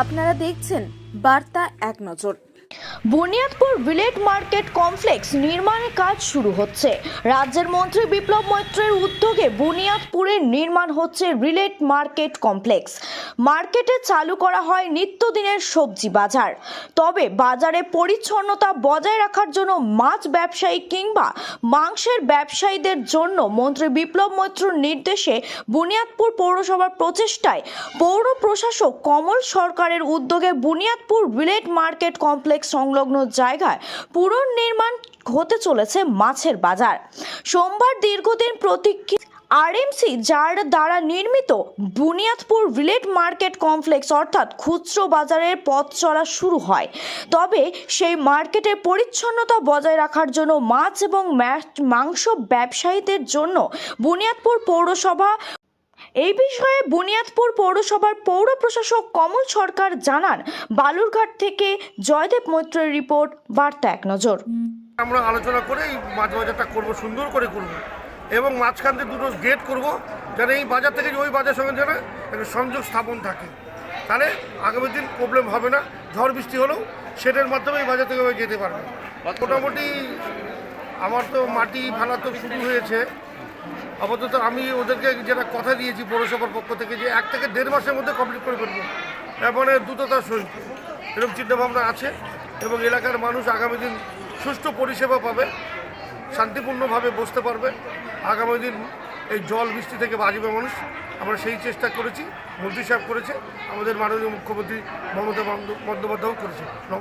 আপনারা দেখছেন বার্তা এক নজর। বুনিয়াদপুর ভিলেজ মার্কেট কমপ্লেক্স নির্মাণের কাজ শুরু হচ্ছে। রাজ্যের মন্ত্রী বিপ্লব মৈত্রের উদ্যোগে বুনিয়াদপুরে নির্মাণ হচ্ছে রিলেট মার্কেট কমপ্লেক্স। মার্কেটে চালু করা হয় নিত্যদিনের সবজি বাজার। তবে বাজারে পরিচ্ছন্নতা বজায় রাখার জন্য মাছ ব্যবসায়ী কিংবা মাংসের ব্যবসায়ীদের জন্য মন্ত্রী বিপ্লব মৈত্রের নির্দেশে বুনিয়াদপুর পৌরসভার প্রচেষ্টায় পৌর প্রশাসক কমল সরকারের উদ্যোগে বুনিয়াদপুর ভিলেজ মার্কেট কমপ্লেক্স সংলগ্ন জায়গায় পুনর্নির্মাণ হতে চলেছে মাছের বাজার। সোমবার দীর্ঘদিন প্রতীক্ষিত আরএমসি যার দ্বারা নির্মিত বুনিয়াদপুর ভিলেজ মার্কেট কমপ্লেক্স অর্থাৎ খুচরো বাজারের পথ চলা শুরু হয়। তবে সেই মার্কেটের পরিচ্ছন্নতা বজায় রাখার জন্য মাছ এবং মাংস ব্যবসায়ীদের জন্য বুনিয়াদপুর পৌরসভা এই বিষয়ে বুনিয়াদপুর পৌরসভার পৌর প্রশাসক কমল সরকার জানান। বালুরঘাট থেকে জয়দেব মৈত্রের রিপোর্ট, বার্তা এক নজর। আমরা আলোচনা করে এই মাছ বাজারটা করবো, সুন্দর করে করব এবং মাঝখান থেকে দুটো গেট করব, যেন এই বাজার থেকে ওই বাজার সঙ্গে যেন একটা সংযোগ স্থাপন থাকে। তাহলে আগামী দিন প্রবলেম হবে না, ঝড় বৃষ্টি হলেও সেটার মাধ্যমে এই বাজার থেকে যেতে পারবে। মোটামুটি আমার তো মাটি ফেলা তো শুরু হয়েছে। আপাতত আমি ওদেরকে যেটা কথা দিয়েছি পৌরসভার পক্ষ থেকে যে 1 থেকে 1.5 মাসের মধ্যে কমপ্লিট করে ফেলবো, মানে দ্রুততার সহিত এরকম চিন্তাভাবনা আছে এবং এলাকার মানুষ আগামী দিন সুষ্ঠু পরিষেবা পাবে, শান্তিপূর্ণভাবে বসতে পারবে। আগামী দিন এই জল বৃষ্টি থেকে বাঁচবে মানুষ। আমরা সেই চেষ্টা করেছি, মন্ত্রী সাহেব করেছে, আমাদের মাননীয় মুখ্যমন্ত্রী মমতা বন্দ্যোপাধ্যায়ও করেছে।